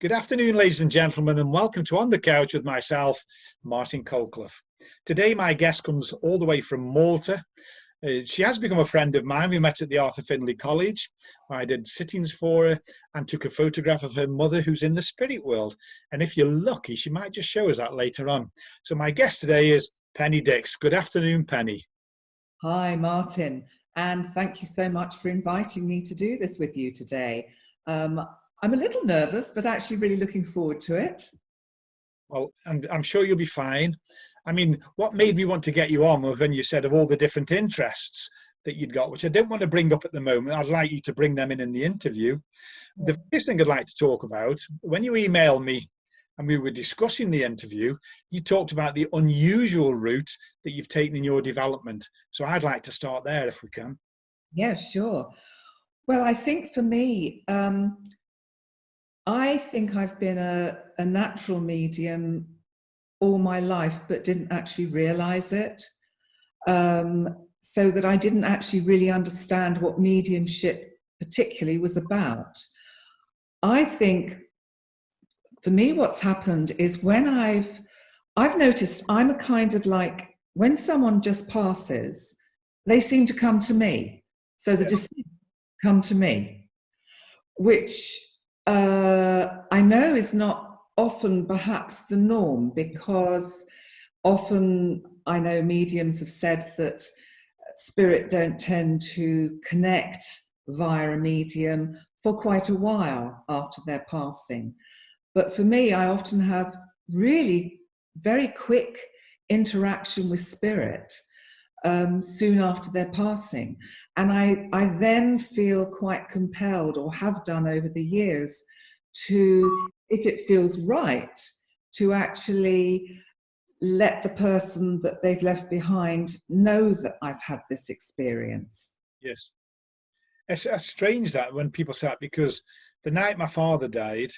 Good afternoon, ladies and gentlemen, and welcome to On the Couch with myself, Martin Colclough. Today, my guest comes all the way from Malta. She has become a friend of mine. We met at the Arthur Findlay College, where I did sittings for her and took a photograph of her mother, who's in the spirit world. And if you're lucky, she might just show us that later on. So my guest today is Peny Dix. Good afternoon, Peny. Hi, Martin, and thank you so much for inviting me to do this with you today. I'm a little nervous, but actually really looking forward to it. Well, I'm sure you'll be fine. I mean, what made me want to get you on was when you said of all the different interests that you'd got, which I didn't want to bring up at the moment. I'd like you to bring them in the interview. The first thing I'd like to talk about, when you emailed me and we were discussing the interview, you talked about the unusual route that you've taken in your development. So I'd like to start there if we can. Yeah, sure. Well, I think for me, I think I've been a natural medium all my life, but didn't actually realize it. So that I didn't actually really understand what mediumship particularly was about. I think for me, what's happened is when I've noticed I'm a kind of like, when someone just passes, they seem to come to me. So the deceased come to me, which I know is not often perhaps the norm, because often I know mediums have said that spirit don't tend to connect via a medium for quite a while after their passing. But for me, I often have really very quick interaction with spirit soon after their passing. And I then feel quite compelled, or have done over the years, to, if it feels right, to actually let the person that they've left behind know that I've had this experience. Yes. It's strange that when people say that, because the night my father died,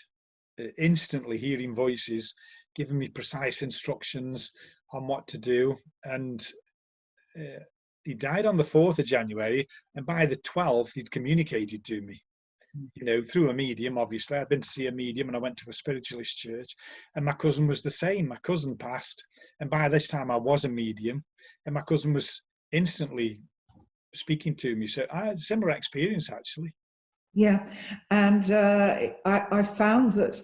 instantly hearing voices, giving me precise instructions on what to do. And he died on the 4th of January, and by the 12th he'd communicated to me, you know, through a medium. Obviously I'd been to see a medium and I went to a spiritualist church, and my cousin was the same. My cousin passed, and by this time I was a medium, and my cousin was instantly speaking to me. So I had a similar experience, actually. Yeah, and I found that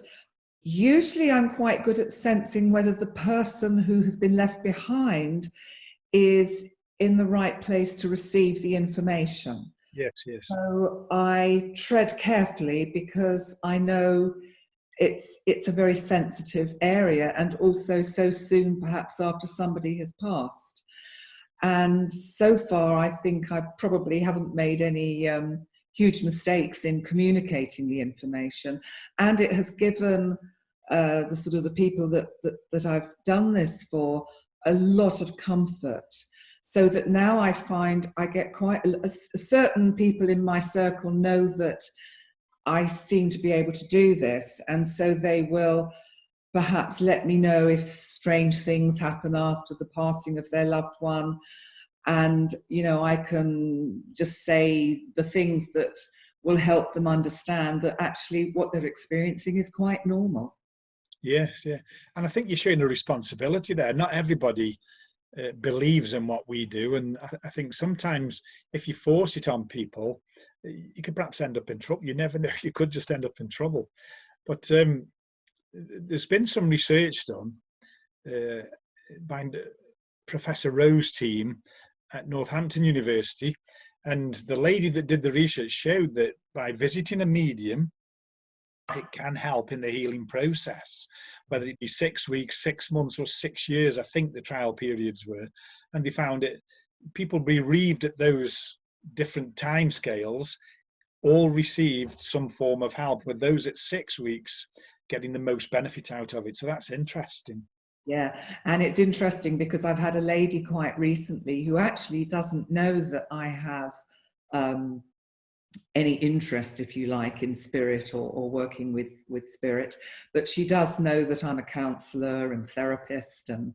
usually I'm quite good at sensing whether the person who has been left behind is in the right place to receive the information. Yes, yes. So I tread carefully, because I know it's a very sensitive area, and also so soon perhaps after somebody has passed. And so far I think I probably haven't made any huge mistakes in communicating the information, and it has given the sort of the people that I've done this for a lot of comfort, so that now I find I get quite certain people in my circle know that I seem to be able to do this, and so they will perhaps let me know if strange things happen after the passing of their loved one. And, you know, I can just say the things that will help them understand that actually what they're experiencing is quite normal. Yes, yeah. And I think you're showing a responsibility there. Not everybody believes in what we do. And I think sometimes if you force it on people, you could perhaps end up in trouble. You never know. You could just end up in trouble. But there's been some research done by Professor Rowe's team at Northampton University, and the lady that did the research showed that by visiting a medium, it can help in the healing process, whether it be 6 weeks, 6 months, or 6 years. I think the trial periods were, and they found it, people bereaved at those different time scales all received some form of help, with those at 6 weeks getting the most benefit out of it. So that's interesting. Yeah, and it's interesting because I've had a lady quite recently who actually doesn't know that I have any interest, if you like, in spirit or working with spirit, but she does know that I'm a counsellor and therapist, and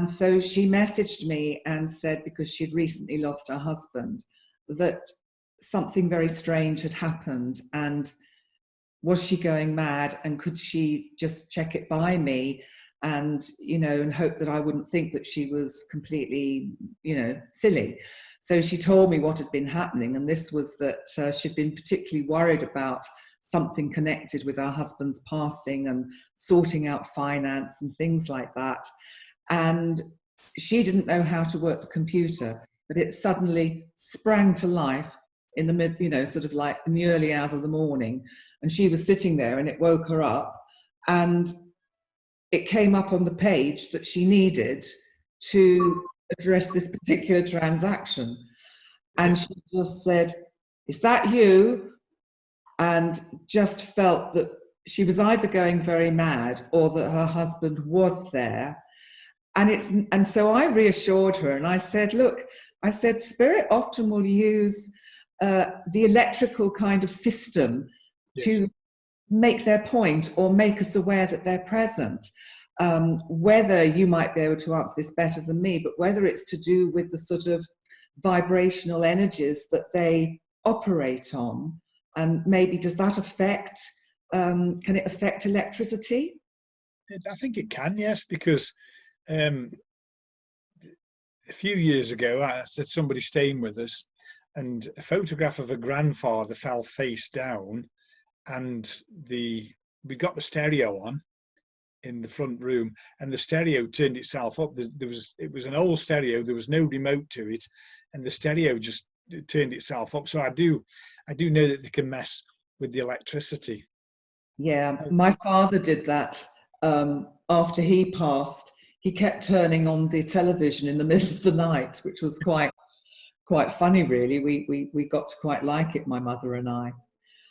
so she messaged me and said, because she'd recently lost her husband, that something very strange had happened, and was she going mad, and could she just check it by me, and and hope that I wouldn't think that she was completely silly. So she told me what had been happening, and this was that she'd been particularly worried about something connected with her husband's passing and sorting out finance and things like that. And she didn't know how to work the computer, but it suddenly sprang to life in the sort of like in the early hours of the morning. And she was sitting there, and it woke her up, and it came up on the page that she needed to address this particular transaction. And she just said, "Is that you?" And just felt that she was either going very mad or that her husband was there. And so I reassured her, and I said, "Look," I said, "Spirit often will use the electrical kind of system to make their point or make us aware that they're present. Whether you might be able to answer this better than me, but whether it's to do with the sort of vibrational energies that they operate on, and maybe does that affect, can it affect electricity?" I think it can, yes, because a few years ago, I said somebody staying with us, and a photograph of a grandfather fell face down, and we got the stereo on in the front room, and the stereo turned itself up. It was an old stereo. There was no remote to it, and the stereo just turned itself up. So I do know that they can mess with the electricity. Yeah, my father did that after he passed. He kept turning on the television in the middle of the night, which was quite funny, really. We got to quite like it, my mother and I.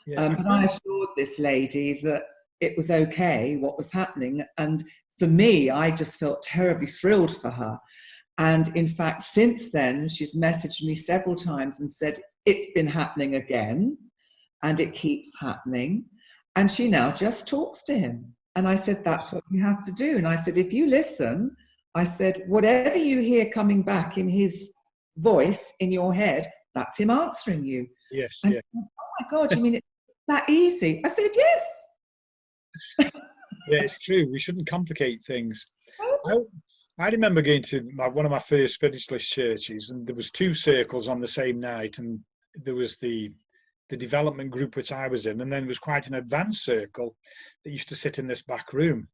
But I assured this lady that it was okay what was happening, and for me, I just felt terribly thrilled for her. And in fact, since then, she's messaged me several times and said, "It's been happening again, and it keeps happening." And she now just talks to him. And I said, "That's what you have to do." And I said, "If you listen," I said, "whatever you hear coming back in his voice in your head, that's him answering you." Yes, And yeah. she said, "Oh my God, you mean it's that easy?" I said, "Yes." Yeah, it's true. We shouldn't complicate things. I remember going to one of my first spiritualist churches, and there was 2 circles on the same night, and there was the development group which I was in, and then there was quite an advanced circle that used to sit in this back room.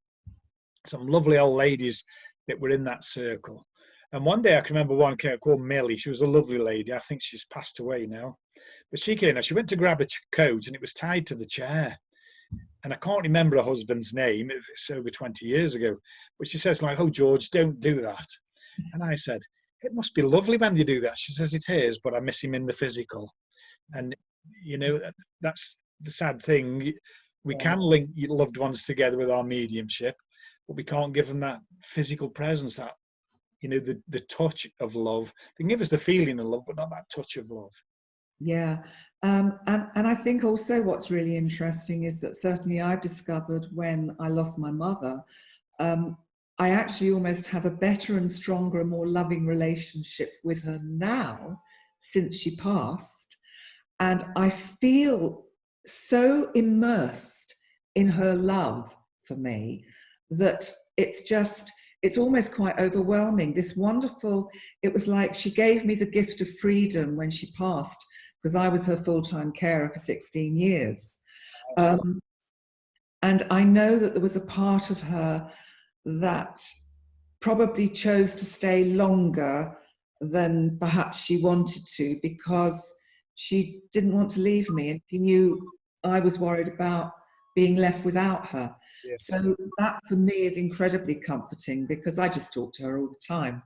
Some lovely old ladies that were in that circle. And one day I can remember one called Millie. She was a lovely lady. I think she's passed away now. But she came in, she went to grab a coat, and it was tied to the chair. And I can't remember her husband's name. It's over 20 years ago. But she says, like, "Oh, George, don't do that." And I said, "It must be lovely when you do that." She says, "It is, but I miss him in the physical." And, that's the sad thing. We can link loved ones together with our mediumship, but we can't give them that physical presence, that, the touch of love. They can give us the feeling of love, but not that touch of love. Yeah. And I think also what's really interesting is that certainly I've discovered when I lost my mother, I actually almost have a better and stronger and more loving relationship with her now since she passed. And I feel so immersed in her love for me that it's almost quite overwhelming. This wonderful, it was like she gave me the gift of freedom when she passed, because I was her full-time carer for 16 years. And I know that there was a part of her that probably chose to stay longer than perhaps she wanted to, because she didn't want to leave me, and she knew I was worried about being left without her. Yes. So that for me is incredibly comforting, because I just talk to her all the time.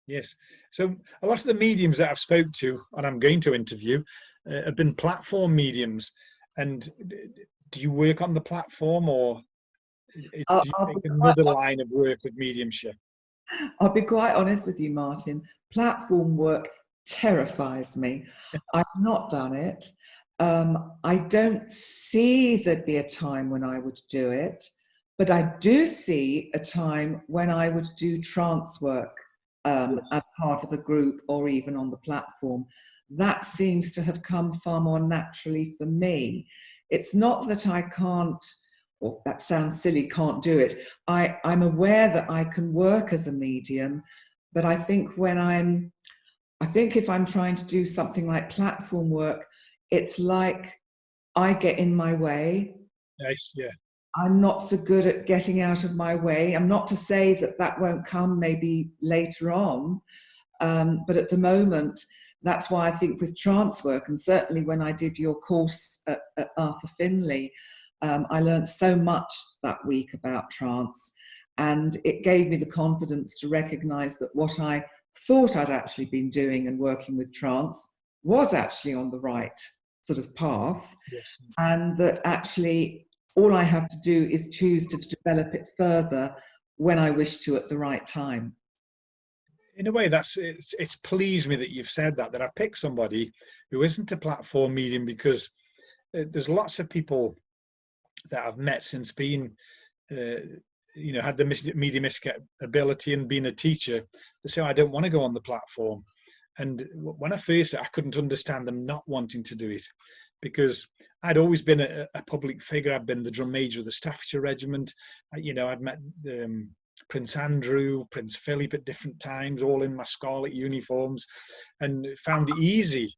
Yes. So a lot of the mediums that I've spoke to, and I'm going to interview, have been platform mediums. And do you work on the platform, or do you take another line of work with mediumship? I'll be quite honest with you, Martin. Platform work terrifies me. I've not done it. I don't see there'd be a time when I would do it, but I do see a time when I would do trance work as part of a group or even on the platform. That seems to have come far more naturally for me. it's not that I can't, or that sounds silly, can't do it. I'm aware that I can work as a medium, but I think if I'm trying to do something like platform work, it's like I get in my way. Nice, yeah. I'm not so good at getting out of my way. I'm not to say that that won't come maybe later on, but at the moment, that's why I think with trance work, and certainly when I did your course at Arthur Findlay, I learned so much that week about trance, and it gave me the confidence to recognize that what I thought I'd actually been doing and working with trance was actually on the right sort of path. Yes. And that actually all I have to do is choose to develop it further when I wish to at the right time. In a way, it's pleased me that you've said that I picked somebody who isn't a platform medium, because there's lots of people that I've met since being, had the mediumistic ability and being a teacher. They say, oh, I don't want to go on the platform. And when I first, I couldn't understand them not wanting to do it, because I'd always been a public figure. I'd been the drum major of the Staffordshire Regiment. I'd met Prince Andrew, Prince Philip at different times, all in my scarlet uniforms, and found it easy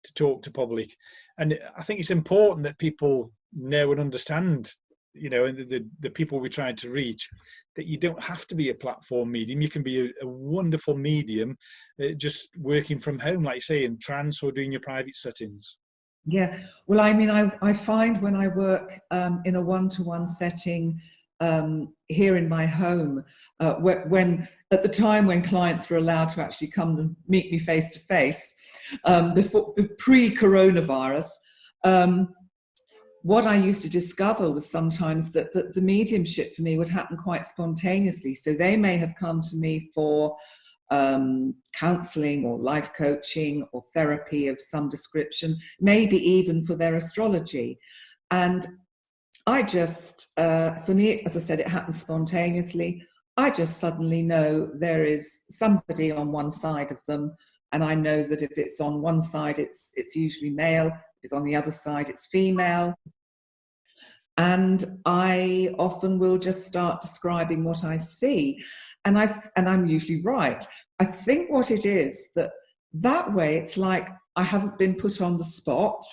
to talk to public. And I think it's important that people know and understand, the people we're trying to reach, that you don't have to be a platform medium. You can be a wonderful medium, just working from home, like you say, in trance or doing your private settings. Yeah, well, I mean, I find when I work in a one-to-one setting here in my home, when at the time when clients were allowed to actually come and meet me face to face, before pre-coronavirus, what I used to discover was sometimes that the mediumship for me would happen quite spontaneously. So they may have come to me for counseling or life coaching or therapy of some description, maybe even for their astrology. And I just, for me, as I said, it happens spontaneously. I just suddenly know there is somebody on one side of them, and I know that if it's on one side, it's usually male. If it's on the other side, it's female. And I often will just start describing what I see, and I'm usually right. I think what it is that way, it's like I haven't been put on the spot.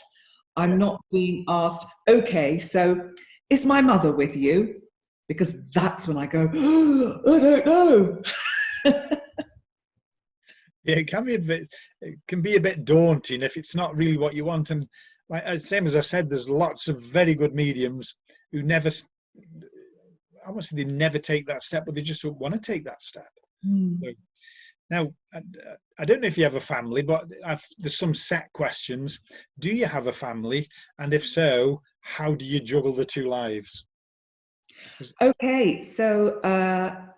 I'm not being asked, okay, so is my mother with you? Because that's when I go, oh, I don't know. Yeah, it can be a bit daunting if it's not really what you want. And same as I said, there's lots of very good mediums who never, I won't say they never take that step, but they just don't want to take that step. So, now, I don't know if you have a family, but there's some set questions. Do you have a family? And if so, how do you juggle the two lives? Okay, so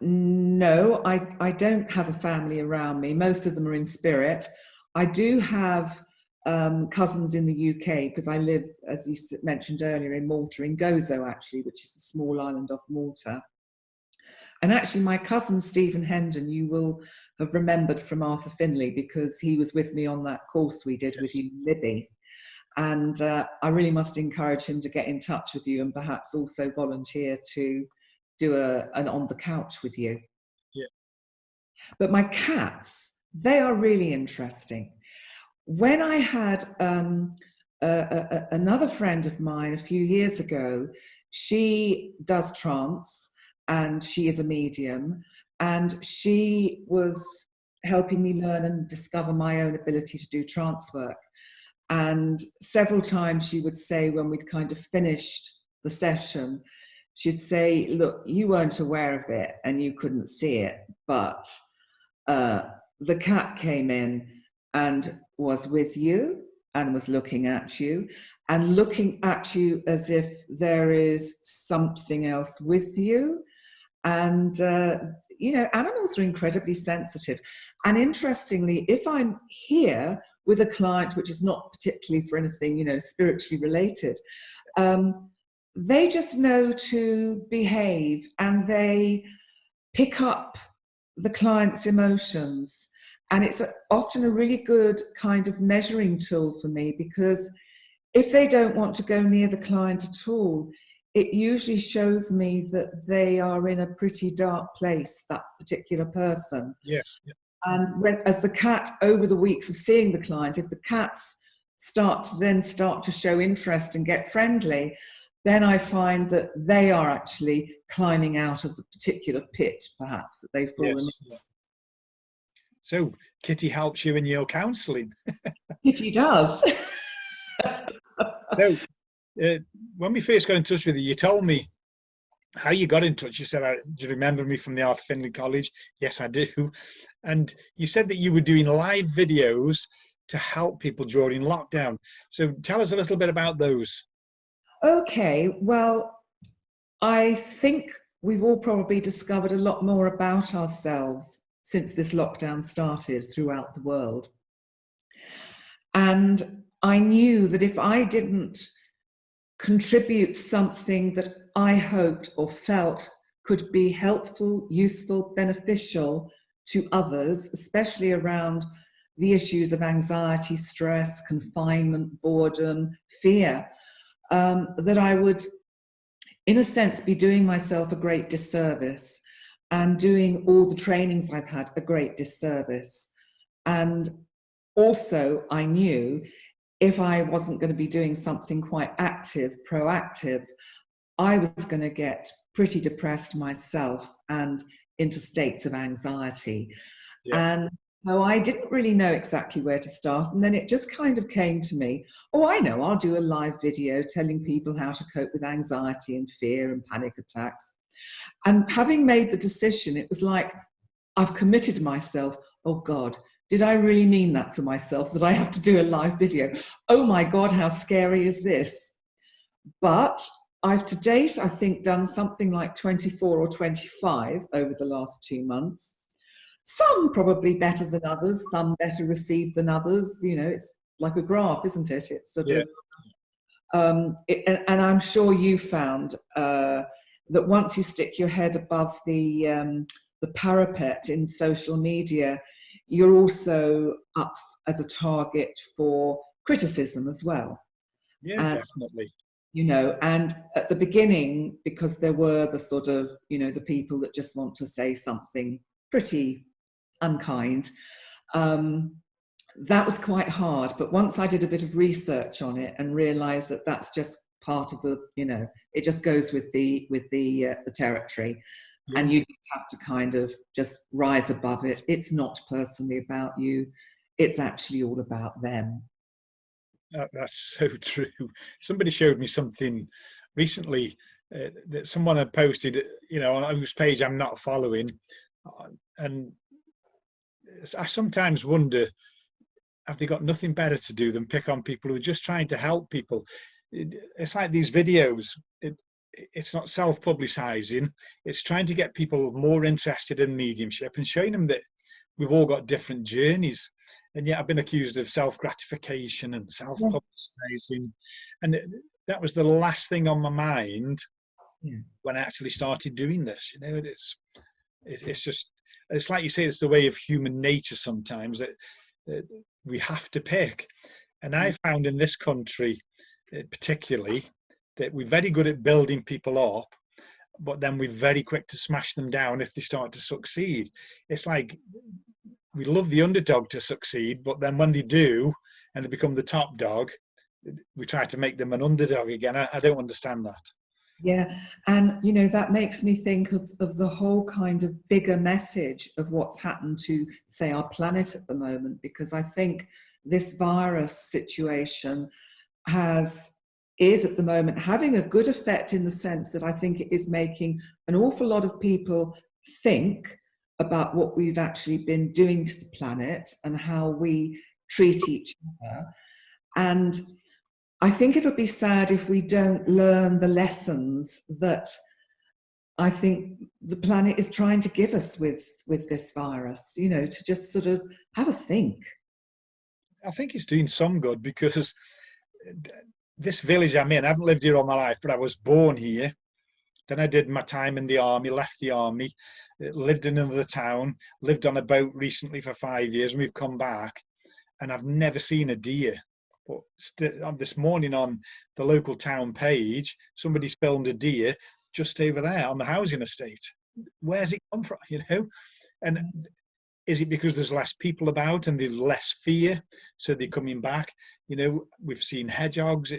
no, I don't have a family around me. Most of them are in spirit. I do have cousins in the UK, because I live, as you mentioned earlier, in Malta, in Gozo actually, which is a small island off Malta. And actually my cousin Stephen Hendon, you will have remembered from Arthur Findlay, because he was with me on that course we did with you, Libby. And I really must encourage him to get in touch with you and perhaps also volunteer to do an on the couch with you. Yeah. But my cats, they are really interesting. When I had another friend of mine a few years ago, she does trance and she is a medium, and she was helping me learn and discover my own ability to do trance work. And several times she would say, when we'd kind of finished the session, she'd say, look, you weren't aware of it and you couldn't see it, but the cat came in and was with you and was looking at you as if there is something else with you. And, animals are incredibly sensitive. And interestingly, if I'm here with a client which is not particularly for anything, spiritually related, they just know to behave, and they pick up the client's emotions. And it's often a really good kind of measuring tool for me, because if they don't want to go near the client at all, it usually shows me that they are in a pretty dark place, that particular person. Yes. Yeah. And as the cat, over the weeks of seeing the client, if the cats start to show interest and get friendly, then I find that they are actually climbing out of the particular pit, perhaps, that they've fallen Yes. Yeah. So Kitty helps you in your counselling. Kitty does. So when we first got in touch with you, you told me how you got in touch. You said, do you remember me from the Arthur Findlay College? Yes, I do. And you said that you were doing live videos to help people during lockdown. So tell us a little bit about those. Okay, well, I think we've all probably discovered a lot more about ourselves since this lockdown started throughout the world. And I knew that if I didn't contribute something that I hoped or felt could be helpful, useful, beneficial to others, especially around the issues of anxiety, stress, confinement, boredom, fear, that I would, in a sense, be doing myself a great disservice and doing all the trainings I've had a great disservice. And also, I knew if I wasn't going to be doing something quite active, proactive, I was going to get pretty depressed myself and into states of anxiety. Yeah. And so I didn't really know exactly where to start. And then it just kind of came to me, oh, I know, I'll do a live video telling people how to cope with anxiety and fear and panic attacks. And having made the decision, it was like, I've committed myself. Oh God, did I really mean that for myself, that I have to do a live video? Oh my God, how scary is this? But I've to date, I think, done something like 24 or 25 over the last 2 months. Some probably better than others, some better received than others. You know, it's like a graph, isn't it? It's sort of, and I'm sure you found that once you stick your head above the parapet in social media, you're also up as a target for criticism as well. Yeah, definitely. You know, and at the beginning, because there were the sort of, you know, the people that just want to say something pretty unkind, that was quite hard. But once I did a bit of research on it and realized that that's just part of the, you know, it just goes with the territory. Yeah. And you just have to kind of just rise above it. It's not personally about you. It's actually all about them. That's so true. Somebody showed me something recently that someone had posted, you know, on whose page I'm not following. And I sometimes wonder, have they got nothing better to do than pick on people who are just trying to help people? It's like these videos. It's not self-publicizing. It's trying to get people more interested in mediumship and showing them that we've all got different journeys. And yet I've been accused of self-gratification and self-publicizing. And that was the last thing on my mind when I actually started doing this. You know, it's just, it's like you say, it's the way of human nature sometimes that we have to pick. And I found in this country, particularly, that we're very good at building people up, but then we're very quick to smash them down if they start to succeed. It's like we love the underdog to succeed, but then when they do and they become the top dog, we try to make them an underdog again. I don't understand that. Yeah, and you know, that makes me think of the whole kind of bigger message of what's happened to, say, our planet at the moment, because I think this virus situation is at the moment having a good effect in the sense that I think it is making an awful lot of people think about what we've actually been doing to the planet and how we treat each other. And I think it'll be sad if we don't learn the lessons that I think the planet is trying to give us with this virus, you know, to just sort of have a think. I think it's doing some good, because this village I'm in, I haven't lived here all my life, but I was born here. Then I did my time in the army, left the army, lived in another town, lived on a boat recently for 5 years, and we've come back, and I've never seen a deer. But this morning on the local town page, somebody's filmed a deer just over there on the housing estate. Where's it come from, And is it because there's less people about and there's less fear, so they're coming back? We've seen hedgehogs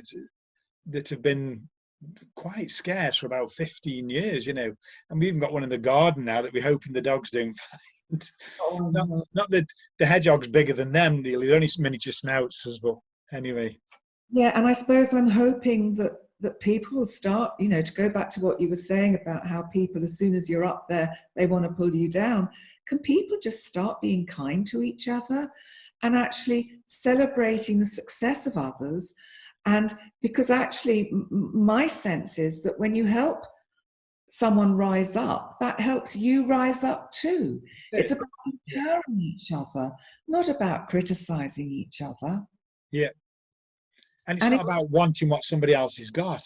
that have been quite scarce for about 15 years, and we even got one in the garden now that we're hoping the dogs don't find. Oh, Not that the hedgehog's bigger than them, nearly. They're only miniature schnauzers, but anyway. Yeah, and I suppose I'm hoping that people will start, to go back to what you were saying about how people, as soon as you're up there, they want to pull you down. Can people just start being kind to each other and actually celebrating the success of others? And because actually my sense is that when you help someone rise up, that helps you rise up too. It's about empowering each other, not about criticizing each other. Yeah. And it's not about wanting what somebody else has got.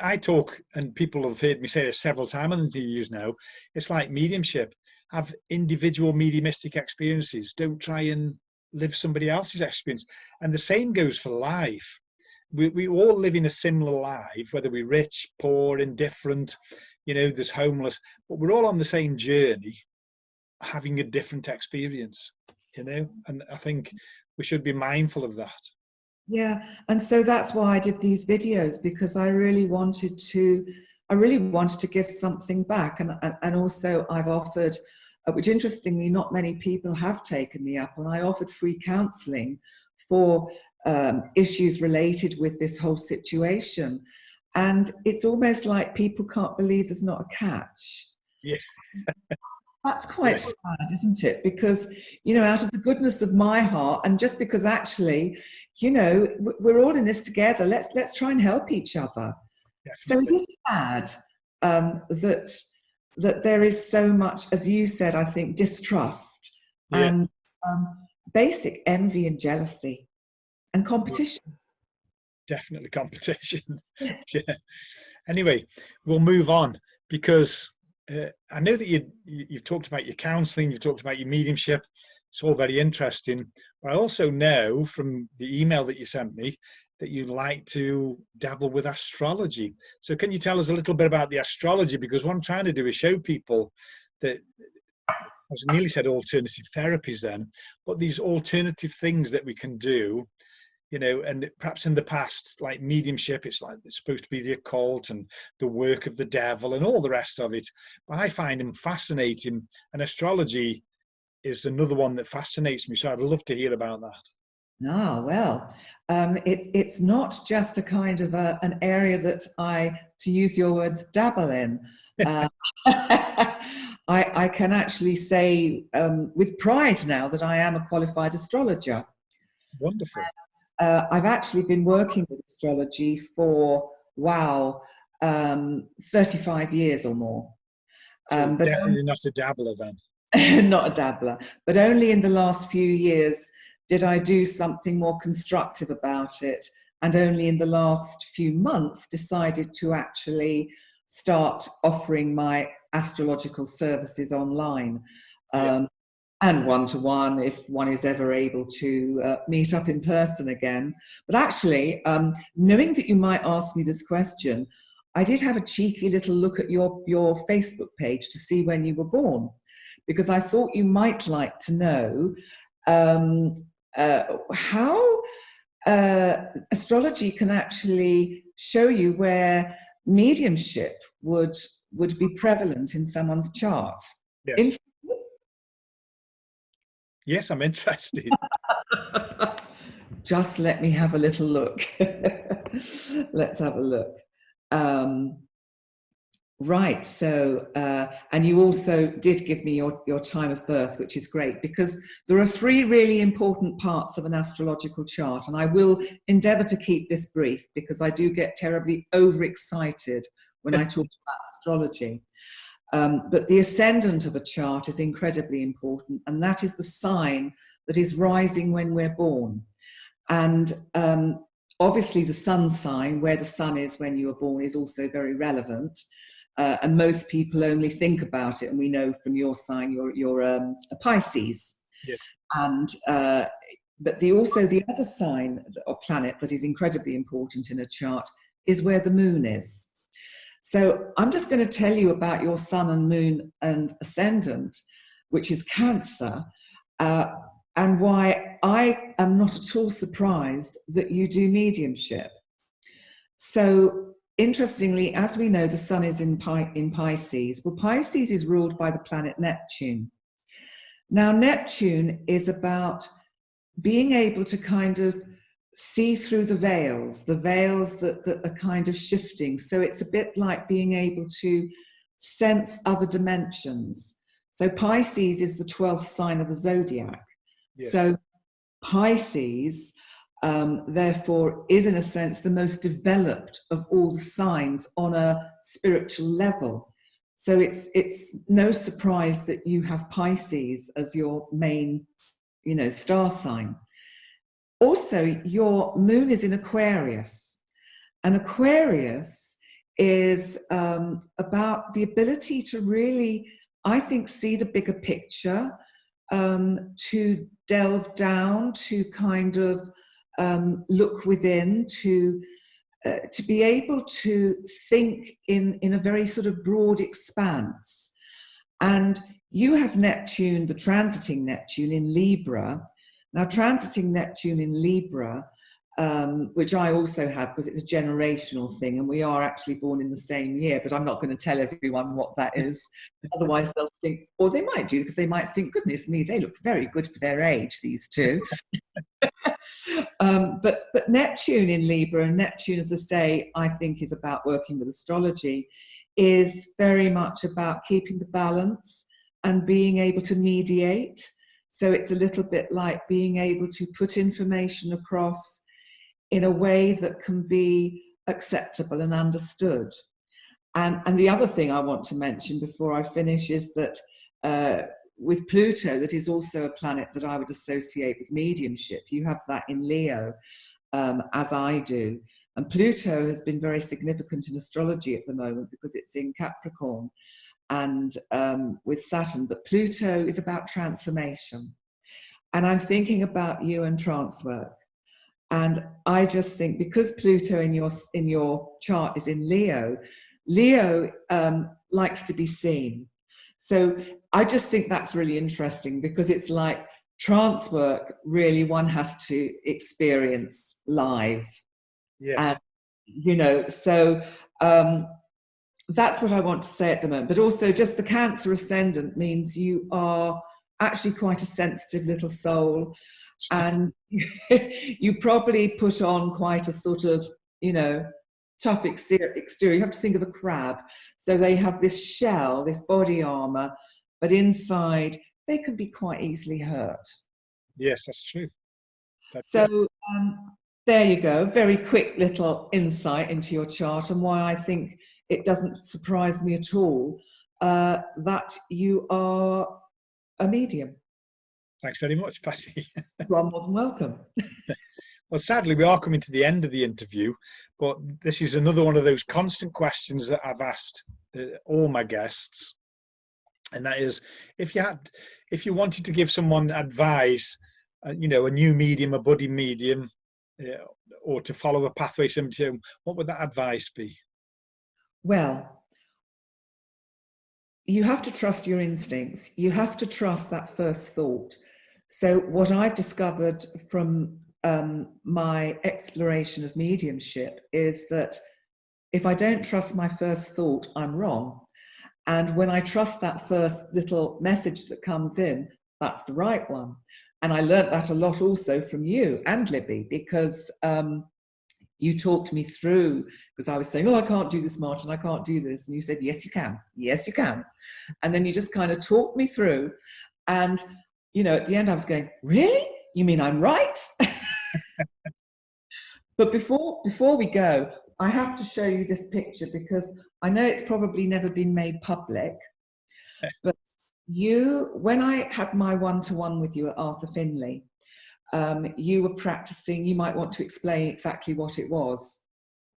I talk, and people have heard me say this several times on interviews now, it's like mediumship. Have individual mediumistic experiences. Don't try and live somebody else's experience. And the same goes for life. We all live in a similar life, whether we're rich, poor, indifferent, there's homeless, but we're all on the same journey, having a different experience, and I think we should be mindful of that. Yeah, and so that's why I did these videos, because I really wanted to give something back, and also I've offered, which interestingly not many people have taken me up on, I offered free counselling for issues related with this whole situation, and it's almost like people can't believe there's not a catch. Yeah. That's quite sad, isn't it? Because, out of the goodness of my heart, and just because actually, we're all in this together, let's try and help each other. Definitely. So it is sad that there is so much, as you said, I think, distrust and basic envy and jealousy and competition. Definitely competition. Yeah. Anyway, we'll move on, because I know that you've talked about your counselling, you've talked about your mediumship. It's all very interesting. But I also know from the email that you sent me that you like to dabble with astrology. So can you tell us a little bit about the astrology? Because what I'm trying to do is show people that, as I nearly said, alternative therapies then, but these alternative things that we can do, and perhaps in the past, like mediumship, it's supposed to be the occult and the work of the devil and all the rest of it. But I find them fascinating, and astrology is another one that fascinates me. So I'd love to hear about that. Ah, well, it's not just a kind of an area that I, to use your words, dabble in. I can actually say with pride now that I am a qualified astrologer. Wonderful. I've actually been working with astrology for, 35 years or more. So but definitely not a dabbler then. Not a dabbler, but only in the last few years did I do something more constructive about it, and only in the last few months decided to actually start offering my astrological services online. And one-to-one, if one is ever able to meet up in person again. But actually, knowing that you might ask me this question, I did have a cheeky little look at your Facebook page to see when you were born, because I thought you might like to know how astrology can actually show you where mediumship would be prevalent in someone's chart. Yes. Yes, I'm interested. Just let me have a little look. Let's have a look. Right, so, and you also did give me your time of birth, which is great, because there are 3 really important parts of an astrological chart, and I will endeavour to keep this brief because I do get terribly overexcited when I talk about astrology. But the ascendant of a chart is incredibly important, and that is the sign that is rising when we're born. And obviously the sun sign, where the sun is when you are born, is also very relevant. And most people only think about it, and we know from your sign, you're a Pisces. Yes. And also the other sign or planet that is incredibly important in a chart is where the moon is. So I'm just going to tell you about your sun and moon and ascendant, which is Cancer, and why I am not at all surprised that you do mediumship. So interestingly, as we know, the sun is in Pisces. Well, Pisces is ruled by the planet Neptune. Now, Neptune is about being able to kind of see through the veils that are kind of shifting. So it's a bit like being able to sense other dimensions. So Pisces is the 12th sign of the zodiac. Yes. So Pisces, therefore, is in a sense the most developed of all the signs on a spiritual level. So it's no surprise that you have Pisces as your main, star sign. Also, your moon is in Aquarius, and Aquarius is about the ability to really, I think, see the bigger picture, to delve down, to kind of look within, to be able to think in a very sort of broad expanse. And you have Neptune, the transiting Neptune in Libra. Now, transiting Neptune in Libra, which I also have because it's a generational thing, and we are actually born in the same year, but I'm not going to tell everyone what that is. Otherwise, they'll think, or they might do, because they might think, goodness me, they look very good for their age, these two. But Neptune in Libra, and Neptune, as I say, I think is about working with astrology, is very much about keeping the balance and being able to mediate. So it's a little bit like being able to put information across in a way that can be acceptable and understood. And the other thing I want to mention before I finish is that with Pluto, that is also a planet that I would associate with mediumship. You have that in Leo, as I do. And Pluto has been very significant in astrology at the moment because it's in Capricorn and with Saturn. But Pluto is about transformation. And I'm thinking about you and trance work. And I just think because Pluto in your chart is in Leo, Leo likes to be seen. So I just think that's really interesting because it's like trance work, really one has to experience live. Yes. And, so that's what I want to say at the moment. But also just the Cancer ascendant means you are actually quite a sensitive little soul. And you probably put on quite a sort of, tough exterior. You have to think of a crab. So they have this shell, this body armor, but inside they can be quite easily hurt. Yes, that's true. So there you go. Very quick little insight into your chart and why I think it doesn't surprise me at all that you are a medium. Thanks very much, Patty. You are more than welcome. Well, sadly, we are coming to the end of the interview, but this is another one of those constant questions that I've asked all my guests, and that is, if you wanted to give someone advice, a new medium, a budding medium, or to follow a pathway, what would that advice be? Well, you have to trust your instincts. You have to trust that first thought. So what I've discovered from my exploration of mediumship is that if I don't trust my first thought, I'm wrong. And when I trust that first little message that comes in, that's the right one. And I learned that a lot also from you and Libby, because you talked me through, because I was saying, oh, I can't do this, Martin, I can't do this. And you said, yes, you can. Yes, you can. And then you just kind of talked me through. And, at the end I was going, really? You mean I'm right? But before we go, I have to show you this picture because I know it's probably never been made public. But when I had my one-to-one with you at Arthur Finley, you were practicing, you might want to explain exactly what it was.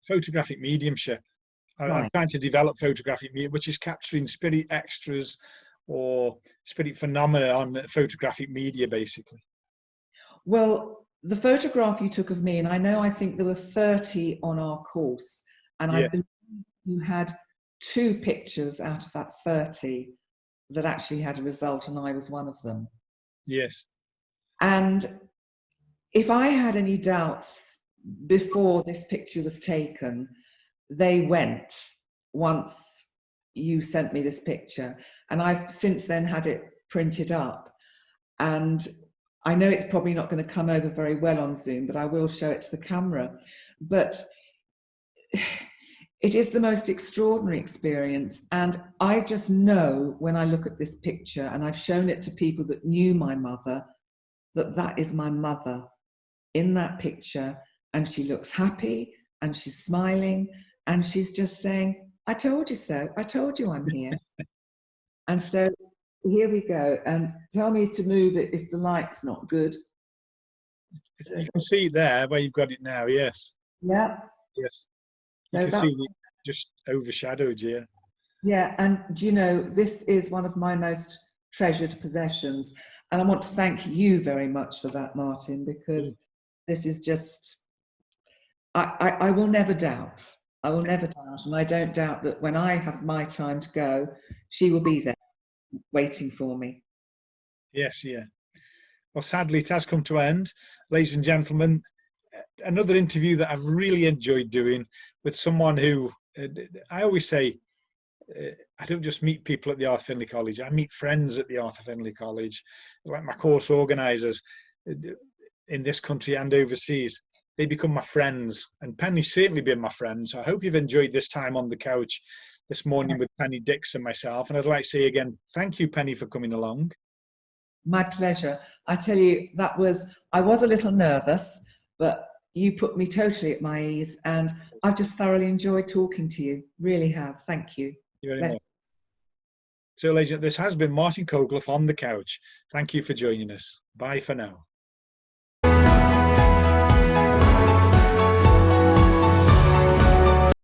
Photographic mediumship. Right. I'm trying to develop photographic medium, which is capturing spirit extras or spirit phenomena on photographic media, basically. Well, the photograph you took of me, and I think there were 30 on our course, and I Yeah. believe you had 2 pictures out of that 30 that actually had a result, and I was one of them. Yes. And if I had any doubts before this picture was taken, they went once you sent me this picture. And I've since then had it printed up. And I know it's probably not going to come over very well on Zoom, but I will show it to the camera. But it is the most extraordinary experience. And I just know when I look at this picture, and I've shown it to people that knew my mother, that that is my mother in that picture. And she looks happy, and she's smiling, and she's just saying, I told you so. I told you I'm here. And so here we go. And tell me to move it if the light's not good. You can see there where you've got it now. Yes. Yeah. Yes. You So can see it just overshadowed. Yeah. Yeah. And do you know, this is one of my most treasured possessions. And I want to thank you very much for that, Martin, because this is just, I will never doubt. I will never doubt. And I don't doubt that when I have my time to go, she will be there waiting for me. Yes. Yeah. Well, sadly, it has come to an end. Ladies and gentlemen, another interview that I've really enjoyed doing with someone who, I always say, I don't just meet people at the Arthur Findlay College, I meet friends at the Arthur Findlay College, like my course organisers in this country and overseas. They become my friends, and Peny's certainly been my friend. So I hope you've enjoyed this time on the couch this morning with Peny Dix and myself. And I'd like to say again, thank you, Peny, for coming along. My pleasure. I tell you, I was a little nervous, but you put me totally at my ease, and I've just thoroughly enjoyed talking to you. Really have. Thank you. Thank you very much. So, ladies and gentlemen, this has been Martin Cogloff on the couch. Thank you for joining us. Bye for now.